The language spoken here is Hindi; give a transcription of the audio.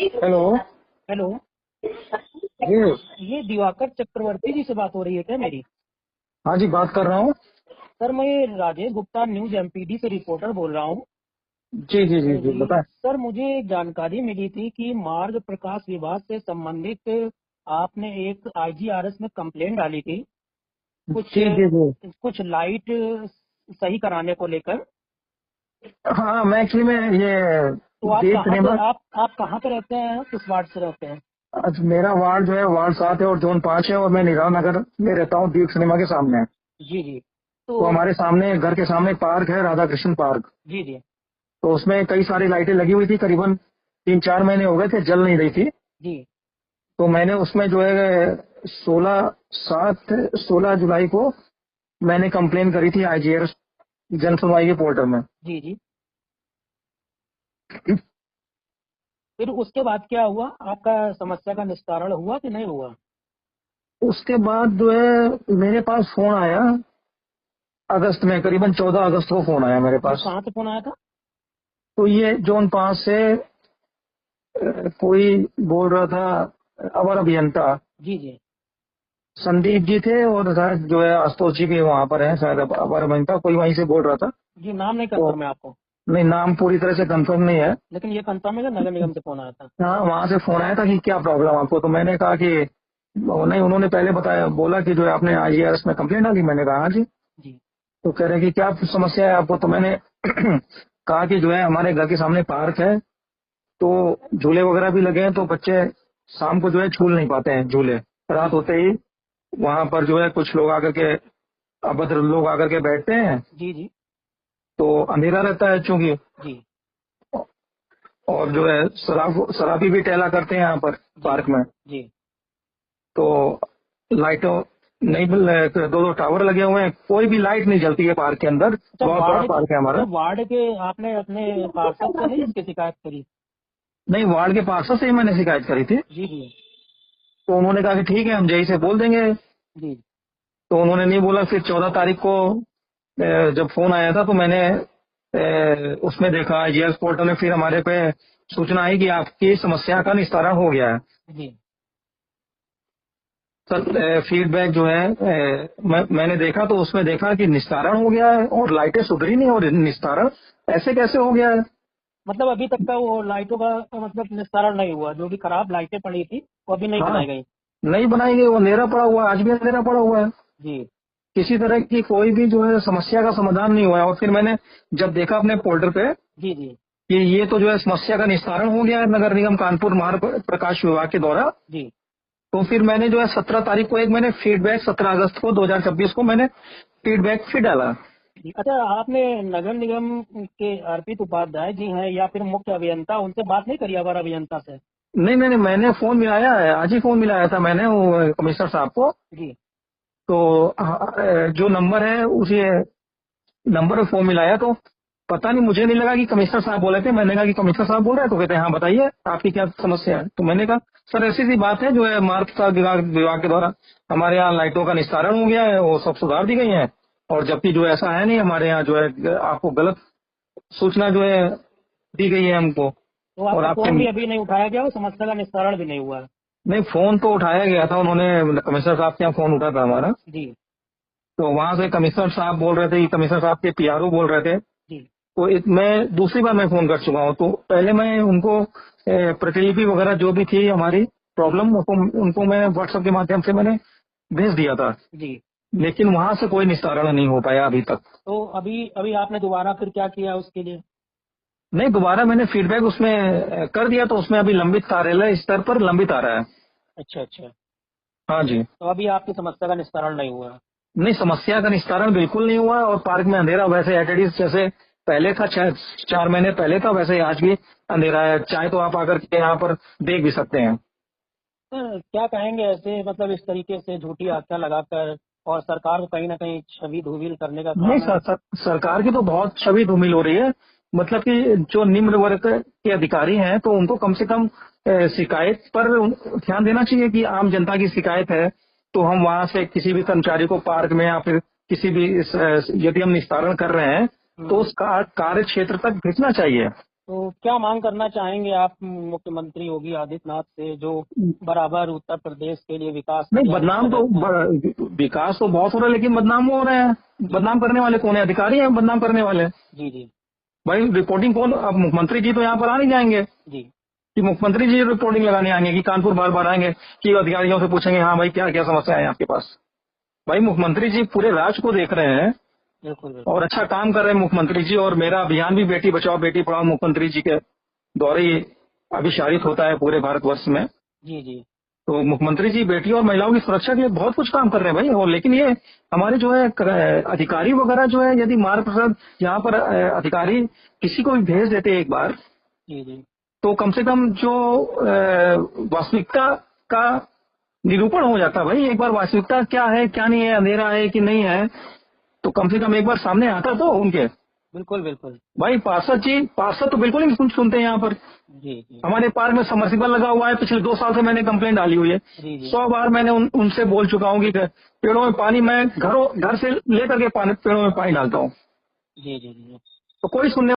हेलो। हेलो। जी। ये दिवाकर चक्रवर्ती जी से बात हो रही है क्या मेरी? हाँ जी, बात कर रहा हूँ। सर, मैं राजेश गुप्ता न्यूज एमपीडी से रिपोर्टर बोल रहा हूँ। जी जी जी जी, जी बताएं। सर, मुझे एक जानकारी मिली थी कि मार्ग प्रकाश विभाग से संबंधित आपने एक आईजीआरएस में कंप्लेंट डाली थी, कुछ जी जी जी। कुछ लाइट सही कराने को लेकर। हाँ, मैं एक्चुअली में ये तो आप देव कहाँ से सिनेमा। आप कहाँ पे रहते हैं, किस वार्ड से रहते हैं? आज मेरा वार्ड जो है वार्ड 7 है और जोन 5 है, और मैं निराव नगर में रहता हूँ, दीप सिनेमा के सामने। जी जी। तो तो हमारे सामने, घर के सामने पार्क है, राधा कृष्ण पार्क। जी जी तो उसमें कई सारी लाइटें लगी हुई थी, करीबन 3-4 महीने हो गए थे, जल नहीं रही थी। जी तो मैंने उसमें जो है 16 जुलाई को मैंने कंप्लेन करी थी आईजीआर जन सुनवाई के पोर्टल में। जी जी। फिर उसके बाद क्या हुआ? आपका समस्या का निस्तारण हुआ कि नहीं हुआ? उसके बाद जो है मेरे पास फोन आया अगस्त में, करीबन 14 अगस्त को फोन आया मेरे जी, पास। कहाँ से फोन आया था? तो ये जोन 5 से कोई बोल रहा था, अवर अभियंता जी जी संदीप जी थे, और शायद जो है आशुतोष जी भी वहाँ पर है, शायद अवर अभियंता कोई वहीं से बोल रहा था। जी, नाम नहीं तो कंफर्म है आपको? नहीं, नाम पूरी तरह से कंफर्म नहीं है। लेकिन ये कंफर्म है कि नगर निगम से फोन आया था? हाँ, वहाँ से फोन आया था कि क्या प्रॉब्लम आपको। तो मैंने कहा कि नहीं, उन्होंने पहले बताया, बोला कि जो है आपने आईजीआरएस में कंप्लेंट डाली। मैंने कहा हाँ जी। जी तो कह रहे हैं कि क्या समस्या है आपको। तो मैंने कहा कि जो है हमारे घर के सामने पार्क है, तो झूले वगैरह भी लगे हैं, तो बच्चे शाम को जो है झूल नहीं पाते हैं झूले। जी रात होते ही वहां पर जो है कुछ लोग आकर के, अभद्र लोग आकर के बैठते हैं, जी जी तो अंधेरा रहता है चूंकि। जी और जो है शराबी भी टहला करते हैं यहाँ पर जी पार्क में। जी। तो लाइटों नहीं मिल रहे, 2-2 टावर लगे हुए हैं, कोई भी लाइट नहीं जलती है पार्क के अंदर। अच्छा बहुत बड़ा वार्ड के पार्क है हमारा। अच्छा वार्ड के आपने अपने पार्षद से नहीं इसकी शिकायत करी? नहीं, वार्ड के पार्षद से ही मैंने शिकायत करी थी। जी जी तो उन्होंने कहा कि ठीक है, हम जेई से बोल देंगे। जी तो उन्होंने नहीं बोला। फिर 14 तारीख को जब फोन आया था, तो मैंने उसमें देखा जीएस पोर्टल में, फिर हमारे पे सूचना आई कि आपकी समस्या का निस्तारण हो गया है। जी। सर, फीडबैक जो है मैंने देखा, तो उसमें देखा कि निस्तारण हो गया है, और लाइटें सुधरी नहीं, और निस्तारण ऐसे कैसे हो गया है। मतलब अभी तक का वो लाइटों का मतलब निस्तारण नहीं हुआ? जो भी खराब लाइटें पड़ी थी वो अभी नहीं हाँ, बनाई गई? नहीं बनाई गई, वो अंधेरा पड़ा हुआ है, आज भी अंधेरा पड़ा हुआ है। जी किसी तरह की कोई भी जो है समस्या का समाधान नहीं हुआ है। और फिर मैंने जब देखा अपने पोर्टल पे जी जी कि ये तो जो है समस्या का निस्तारण हो गया है नगर निगम कानपुर मार्ग प्रकाश विभाग के द्वारा, जी। तो फिर मैंने जो है 17 तारीख को एक मैंने फीडबैक, 17 अगस्त को 2026 को मैंने फीडबैक फिर डाला। अच्छा, आपने नगर निगम के अर्पित उपाध्याय जी हैं या फिर मुख्य अभियंता, उनसे बात नहीं करी अवर अभियंता से? नहीं नहीं नहीं, मैंने फोन मिलाया है, आज ही फोन मिलाया था मैंने वो कमिश्नर साहब को। जी तो जो नंबर है उसी नंबर पे फोन मिलाया। तो पता नहीं, मुझे नहीं लगा कि कमिश्नर साहब बोले थे। मैंने कहा कि कमिश्नर साहब बोल रहे हैं, तो कहते हैं हाँ बताइए आपकी क्या समस्या है। तो मैंने कहा सर ऐसी सी बात है, जो है मार्ग का विभाग के द्वारा हमारे यहाँ लाइटों का निस्तारण हो गया है, वो सब सुधार दी गई है। और जबकि जो ऐसा है नहीं, हमारे यहाँ जो है आपको गलत सूचना जो है दी गई है हमको। तो और आपका आपके फोन भी अभी नहीं उठाया गया और समस्या का निस्तारण भी नहीं हुआ है? नहीं, फोन तो उठाया गया था, उन्होंने कमिश्नर साहब के यहाँ फोन उठा था हमारा। जी तो वहां से कमिश्नर साहब बोल रहे थे कि कमिश्नर साहब के पीआरओ बोल रहे थे। जी तो मैं दूसरी बार मैं फोन कर चुका हूँ। तो पहले मैं उनको प्रतिलिपि वगैरह जो भी थी हमारी जी प्रॉब्लम, उनको मैं व्हाट्सएप के माध्यम से मैंने भेज दिया था। जी। लेकिन वहां से कोई निस्तारण नहीं हो पाया अभी तक। तो अभी अभी आपने दोबारा फिर क्या किया उसके लिए? नहीं, दोबारा मैंने फीडबैक उसमें कर दिया, तो उसमें अभी लंबित कार्यालय स्तर पर लंबित आ रहा है। अच्छा अच्छा। हाँ जी। तो अभी आपकी समस्या का निस्तारण नहीं हुआ? नहीं, समस्या का निस्तारण बिल्कुल नहीं हुआ। और पार्क में अंधेरा वैसे एटडीज जैसे पहले था, 4 महीने पहले था, वैसे ही आज भी अंधेरा है। चाहे तो आप आकर के यहाँ पर देख भी सकते हैं। सर, क्या कहेंगे ऐसे मतलब इस तरीके से झूठी आख्या लगाकर और सरकार को कहीं ना कहीं छवि धूमिल करने का नहीं, काम है? सरकार की तो बहुत छवि धूमिल हो रही है। मतलब कि जो निम्न वर्ग के अधिकारी हैं, तो उनको कम से कम शिकायत पर ध्यान देना चाहिए कि आम जनता की शिकायत है, तो हम वहां से किसी भी कर्मचारी को पार्क में या फिर किसी भी यदि हम निस्तारण कर रहे हैं, तो हम्म। उस कार्य क्षेत्र तक भेजना चाहिए। तो क्या मांग करना चाहेंगे आप मुख्यमंत्री योगी आदित्यनाथ से, जो बराबर उत्तर प्रदेश के लिए विकास नहीं, कार्य बदनाम कर तो रहे हैं? विकास तो बहुत हो रहा है, लेकिन बदनाम हो रहे हैं। बदनाम करने वाले कौन है? अधिकारी हैं बदनाम करने वाले। जी जी भाई रिपोर्टिंग कौन? अब मुख्यमंत्री जी तो यहाँ पर आ नहीं जाएंगे जी कि मुख्यमंत्री जी रिपोर्टिंग लगाने आएंगे, कि कानपुर बार बार आएंगे कि अधिकारियों से पूछेंगे हाँ भाई क्या क्या समस्या है आपके पास। भाई मुख्यमंत्री जी पूरे राज्य को देख रहे हैं बिल्कुल बिल्कुल। और अच्छा काम कर रहे हैं मुख्यमंत्री जी। और मेरा अभियान भी बेटी बचाओ बेटी पढ़ाओ मुख्यमंत्री जी के द्वारा ही अभिसारित होता है पूरे भारतवर्ष में। जी जी तो मुख्यमंत्री जी बेटियों और महिलाओं की सुरक्षा के लिए बहुत कुछ काम कर रहे हैं भाई। और लेकिन ये हमारे जो है अधिकारी वगैरह जो है, यदि मार्ग प्रसाद यहाँ पर अधिकारी किसी को भी भेज देते एक बार, जी जी तो कम से कम जो वास्तविकता का निरूपण हो जाता भाई। एक बार वास्तविकता क्या है क्या नहीं है, अंधेरा है कि नहीं है, तो कम से कम एक बार सामने आता तो उनके। बिल्कुल बिल्कुल। भाई पार्षद तो बिल्कुल नहीं सुनते हैं यहाँ पर। जी जी हमारे पार्क में सबमर्सिबल लगा हुआ है, पिछले 2 साल से मैंने कंप्लेंट डाली हुई है। जी जी 100 बार मैंने उनसे बोल चुका हूँ कि पेड़ों में पानी मैं घर से लेकर के पेड़ों में पानी डालता हूँ, जी जी जी। तो कोई सुनने